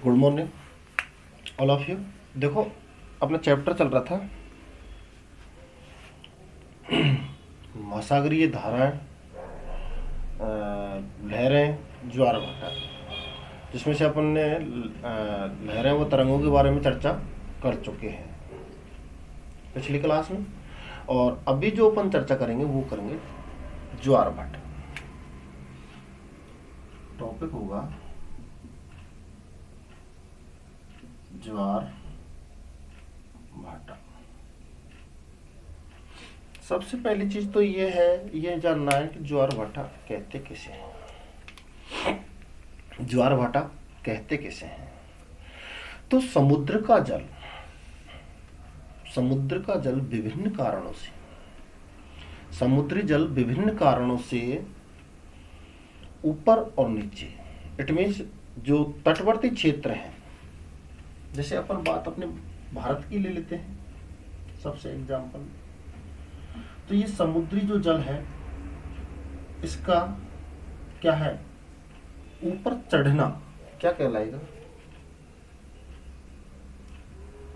Good morning all of you. देखो, अपना chapter चल रहा था महासागरीय धाराएं, लहरें, ज्वार भाटा, जिसमें से अपन ने लहरें व तरंगों के बारे में चर्चा कर चुके हैं पिछली क्लास में। और अभी जो अपन चर्चा करेंगे वो करेंगे ज्वार भाटा। टॉपिक होगा ज्वार भाटा। सबसे पहली चीज तो ये जानना है कि ज्वार भाटा कहते किसे हैं। ज्वार भाटा कहते किसे हैं? तो समुद्र का जल विभिन्न कारणों से, समुद्री जल विभिन्न कारणों से ऊपर और नीचे, इट मीन्स जो तटवर्ती क्षेत्र हैं, जैसे अपन बात अपने भारत की ले लेते हैं सबसे एग्जाम्पल। तो ये समुद्री जो जल है इसका क्या है, ऊपर चढ़ना क्या कहलाएगा?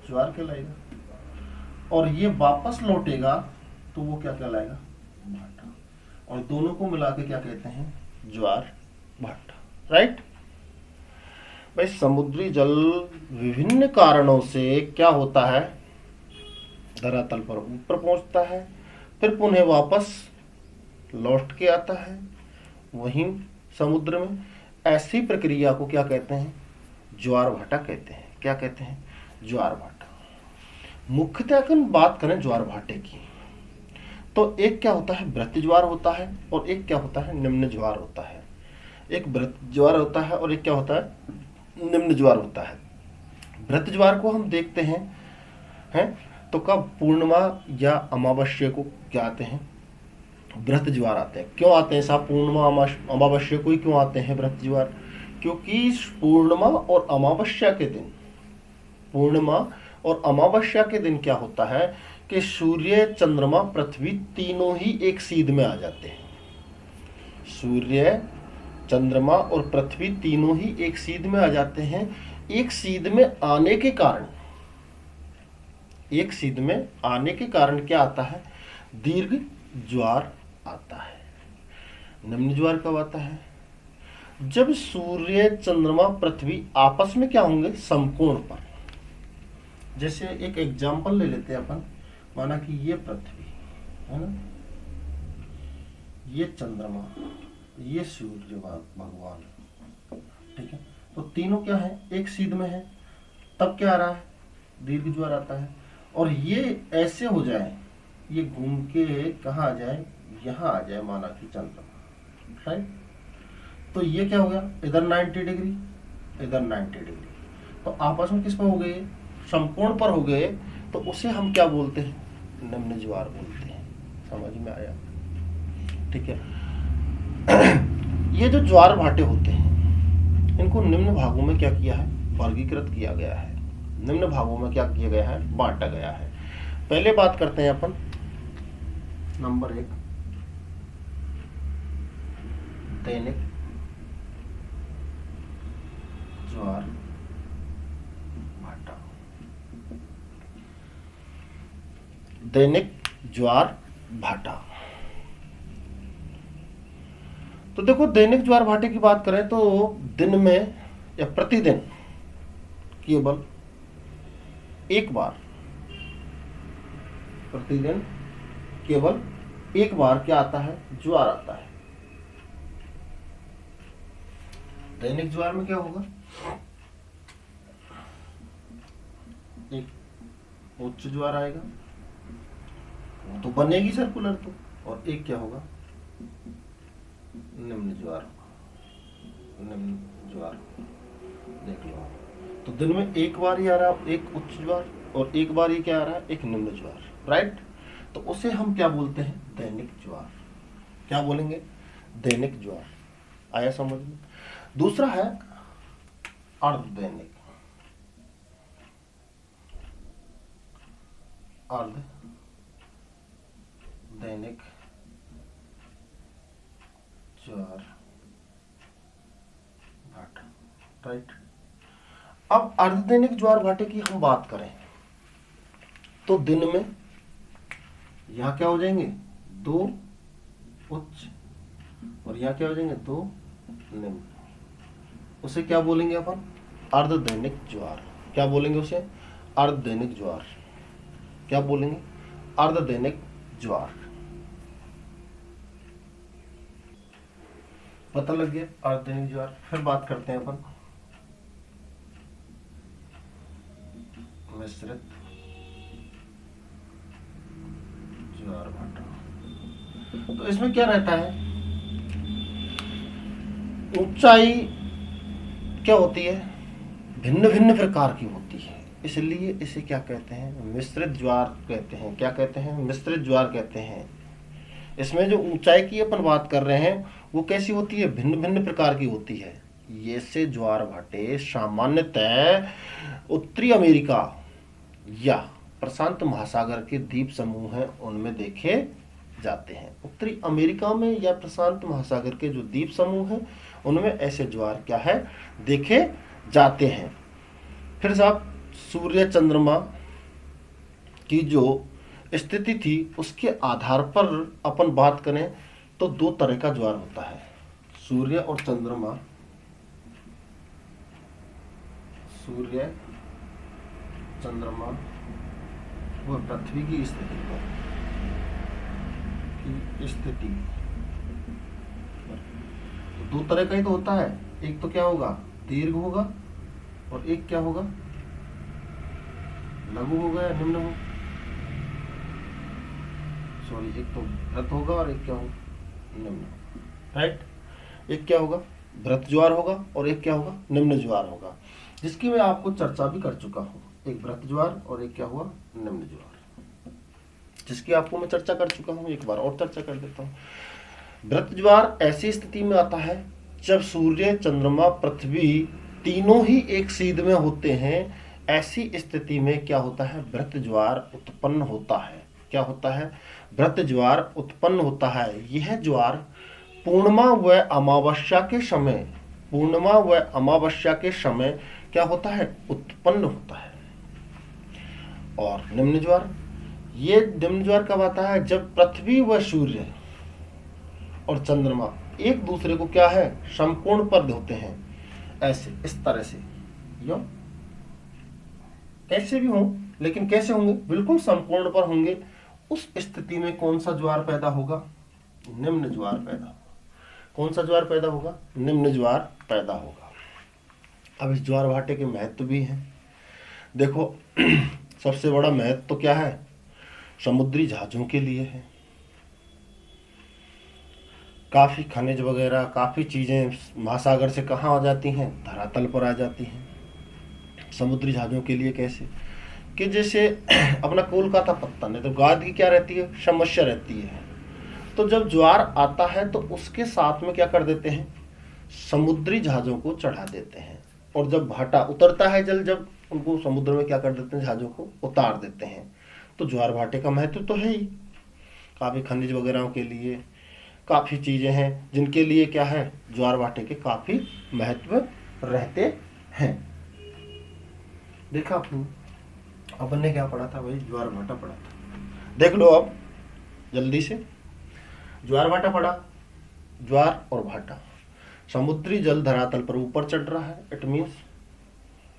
ज्वार कहलाएगा। और ये वापस लौटेगा तो वो क्या कहलाएगा? भाटा। और दोनों को मिला के क्या कहते हैं? ज्वार भाटा। राइट भाई, समुद्री जल विभिन्न कारणों से क्या होता है, धरातल पर ऊपर पहुंचता है, फिर पुनः वापस लौट के आता है वहीं समुद्र में। ऐसी प्रक्रिया को क्या कहते हैं? ज्वार भाटा कहते हैं। क्या कहते हैं? ज्वार भाटा। मुख्यतः अगर बात करें ज्वार भाटे की, तो एक क्या होता है, वृत्त ज्वार होता है, और एक क्या होता है, निम्न ज्वार होता है। एक वृत्त ज्वार होता है और एक क्या होता है, निम्न ज्वार होता है। वृत्त ज्वार को हम देखते हैं तो कब, पूर्णिमा या अमावस्या को क्या आते हैं? व्रत ज्वार आते हैं। क्यों आते हैं साहब? पूर्णिमा अमावस्या को ही क्यों आते हैं व्रत ज्वार? क्योंकि पूर्णिमा और अमावस्या के दिन, पूर्णिमा और अमावस्या के दिन क्या होता है कि सूर्य, चंद्रमा, पृथ्वी तीनों ही एक सीध में आ जाते हैं। सूर्य, चंद्रमा और पृथ्वी तीनों ही एक सीध में आ जाते हैं। एक सीध में आने के कारण, एक सीध में आने के कारण क्या आता है? दीर्घ ज्वार आता है। निम्न ज्वार कब आता है? जब सूर्य, चंद्रमा, पृथ्वी आपस में क्या होंगे? समकोण पर। जैसे एक एग्जांपल ले लेते हैं अपन, माना कि ये पृथ्वी है ना, ये चंद्रमा, ये सूर्य भगवान, ठीक है। तो तीनों क्या है? एक सीध में है, तब क्या आ रहा है? दीर्घ ज्वार आता है। और ये ऐसे हो जाए, ये घूम के कहाँ आ जाए? यहाँ आ जाए, माना कि चंद्रमा, राइट। तो ये क्या हो गया? इधर 90 डिग्री, इधर 90 डिग्री, तो आपस में किस पर हो गए? समकोण पर हो गए। तो उसे हम क्या बोलते हैं? निम्न ज्वार बोलते हैं। समझ में आया? ठीक है। ये जो ज्वार भाटे होते हैं, इनको निम्न भागों में क्या किया है? वर्गीकृत किया गया है। निम्न भागों में क्या किया गया है? बांटा गया है। पहले बात करते हैं अपन नंबर 1, दैनिक ज्वार भाटा। दैनिक ज्वार भाटा। तो देखो, दैनिक ज्वार भाटे की बात करें तो दिन में या प्रतिदिन केवल एक बार, प्रतिदिन केवल एक बार क्या आता है? ज्वार आता है। दैनिक ज्वार में क्या होगा? एक उच्च ज्वार आएगा, वो तो बनेगी सर्कुलर तो, और एक क्या होगा? निम्न ज्वार। निम्न ज्वार देख लो। तो दिन में एक बार ही आ रहा है एक उच्च ज्वार, और एक बार ही क्या आ रहा है? एक निम्न ज्वार, राइट। तो उसे हम क्या बोलते हैं? दैनिक ज्वार। क्या बोलेंगे? दैनिक ज्वार। आया समझ में? दूसरा है अर्ध दैनिक। अर्ध दैनिक ज्वार भाटा, राइट। अब अर्धदैनिक ज्वार भाटे की हम बात करें तो दिन में यहाँ क्या हो जाएंगे, 2 उच्च और यहाँ क्या हो जाएंगे, 2 निम्न। उसे क्या बोलेंगे अपन, अर्धदैनिक ज्वार। क्या बोलेंगे उसे, अर्धदैनिक ज्वार। क्या बोलेंगे, अर्धदैनिक ज्वार। पता लग गया अर्धदैनिक ज्वार। फिर बात करते हैं अपन मिश्रित ज्वार भाटा। तो इसमें क्या रहता है, ऊंचाई क्या होती है, भिन्न भिन्न प्रकार की होती है, इसलिए इसे क्या कहते हैं, मिश्रित ज्वार कहते हैं। क्या कहते हैं, मिश्रित ज्वार कहते हैं। इसमें जो ऊंचाई की अपन बात कर रहे हैं वो कैसी होती है, भिन्न भिन्न प्रकार की होती है। ये से ज्वार भाटे सामान्यतः उत्तरी अमेरिका या प्रशांत महासागर के द्वीप समूह हैं उनमें देखे जाते हैं। उत्तरी अमेरिका में या प्रशांत महासागर के जो द्वीप समूह हैं उनमें ऐसे ज्वार क्या है, देखे जाते हैं। फिर साहब सूर्य चंद्रमा की जो स्थिति थी उसके आधार पर अपन बात करें तो 2 तरह का ज्वार होता है। सूर्य और चंद्रमा, सूर्य चंद्रमा वो पृथ्वी की स्थिति पर तो 2 तरह का ही तो होता है। एक तो क्या होगा, दीर्घ होगा और एक क्या होगा, लघु होगा या निम्न होगा, सॉरी, एक तो व्रत होगा और एक क्या होगा, निम्न, राइट। एक क्या होगा, व्रत ज्वार होगा और एक क्या होगा, निम्न ज्वार होगा, जिसकी मैं आपको चर्चा भी कर चुका हूँ। एक व्रत ज्वार और एक क्या हुआ, निम्न ज्वार, जिसकी आपको मैं चर्चा कर चुका हूँ। एक बार और चर्चा कर देता हूँ। व्रत ज्वार ऐसी स्थिति में आता है जब सूर्य चंद्रमा पृथ्वी तीनों ही एक सीध में होते हैं। ऐसी स्थिति में क्या होता है, व्रत ज्वार उत्पन्न होता है। क्या होता है, व्रत ज्वार उत्पन्न होता है। यह ज्वार पूर्णिमा व अमावस्या के समय, पूर्णिमा व अमावस्या के समय क्या होता है, उत्पन्न होता है। और निम्न ज्वार, ये निम्न ज्वार कब आता है, जब पृथ्वी व सूर्य और चंद्रमा एक दूसरे को क्या है, संपूर्ण पर होते हैं। ऐसे इस तरह से, यो कैसे भी हों, लेकिन कैसे होंगे, बिल्कुल संपूर्ण पर होंगे। उस स्थिति में कौन सा ज्वार पैदा होगा, निम्न ज्वार पैदा होगा। कौन सा ज्वार पैदा होगा, निम्न ज्वार पैदा होगा। अब इस ज्वार भाटे के महत्व भी हैं। देखो सबसे बड़ा महत्व तो क्या है, समुद्री जहाजों के लिए है। काफी खनिज वगैरह, काफी चीजें महासागर से कहाँ आ जाती हैं, धरातल पर आ जाती हैं। समुद्री जहाजों के लिए कैसे, कि जैसे अपना कोलकाता पत्तन है तो गाद की क्या रहती है, समस्या रहती है। तो जब ज्वार आता है तो उसके साथ में क्या कर देते हैं, समुद्री जहाजों को चढ़ा देते हैं। और जब भाटा उतरता है जल, जब उनको समुद्र में क्या कर देते हैं, जहाजों को उतार देते हैं। तो ज्वार भाटे का महत्व तो है ही। काफी खनिज वगैरह के लिए काफी चीजें हैं जिनके लिए क्या है, ज्वार भाटे के काफी महत्व रहते हैं। देखा अपन ने क्या पढ़ा था भाई, ज्वार भाटा पढ़ा था। देख लो अब जल्दी से, ज्वार भाटा पढ़ा। ज्वार और भाटा, समुद्री जल धरातल पर ऊपर चढ़ रहा है, इट मीन्स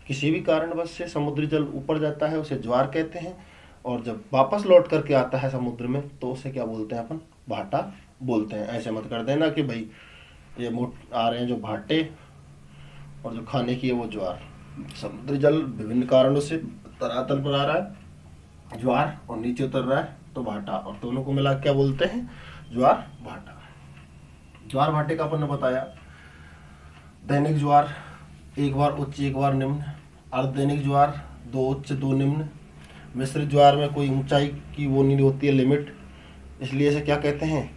किसी भी कारणवश से समुद्री जल ऊपर जाता है, उसे ज्वार कहते हैं। और जब वापस लौट करके आता है समुद्र में तो उसे क्या बोलते हैं अपन, भाटा बोलते हैं। ऐसे मत कर देना कि भाई ये आ रहे हैं जो भाटे और जो खाने की है वो ज्वार। समुद्री जल विभिन्न कारणों से धरातल पर आ रहा है ज्वार, और नीचे उतर रहा है तो भाटा, और दोनों को मिला क्या बोलते हैं, ज्वार भाटा। ज्वार भाटे का अपन ने बताया, दैनिक ज्वार एक बार उच्च एक बार निम्न, अर्धदैनिक ज्वार 2 उच्च 2 निम्न। मिश्रित ज्वार में कोई ऊंचाई की वो नहीं होती है लिमिट, इसलिए इसे क्या कहते हैं,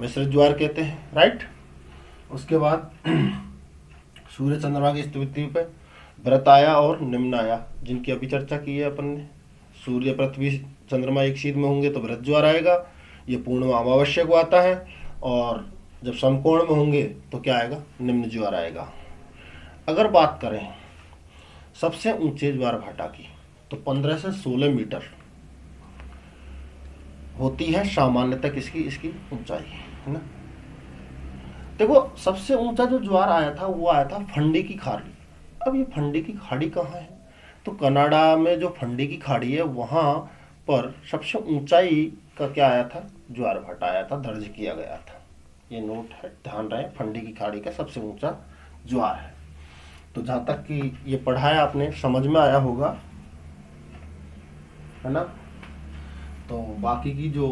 मिश्रित ज्वार कहते हैं, राइट। उसके बाद सूर्य चंद्रमा की स्थिति पे व्रत आया और निम्न आया, जिनकी अभी चर्चा की है अपन ने। सूर्य पृथ्वी चंद्रमा एक सीध में होंगे तो व्रत ज्वार आएगा, ये पूर्णिमा अमावस्या को आता है। और जब समकोण में होंगे तो क्या आएगा, निम्न ज्वार आएगा। अगर बात करें सबसे ऊंचे ज्वार भाटा की, तो 15 से 16 मीटर होती है सामान्यतः इसकी इसकी ऊंचाई, है ना। देखो सबसे ऊंचा जो ज्वार आया था वो आया था फंडी की खाड़ी। अब ये फंडी की खाड़ी कहाँ है, तो कनाडा में जो फंडी की खाड़ी है वहाँ पर सबसे ऊंचाई का क्या आया था, ज्वार भाटा आया था, दर्ज किया गया था। ये नोट है, ध्यान रहे, फंडी की खाड़ी का सबसे ऊंचा ज्वार है। तो जहाँ तक कि ये पढ़ाया आपने समझ में आया होगा, है ना। तो बाकी की जो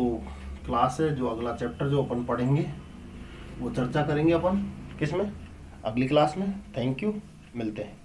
क्लास है, जो अगला चैप्टर जो अपन पढ़ेंगे वो चर्चा करेंगे अपन किस में, अगली क्लास में। थैंक यू, मिलते हैं।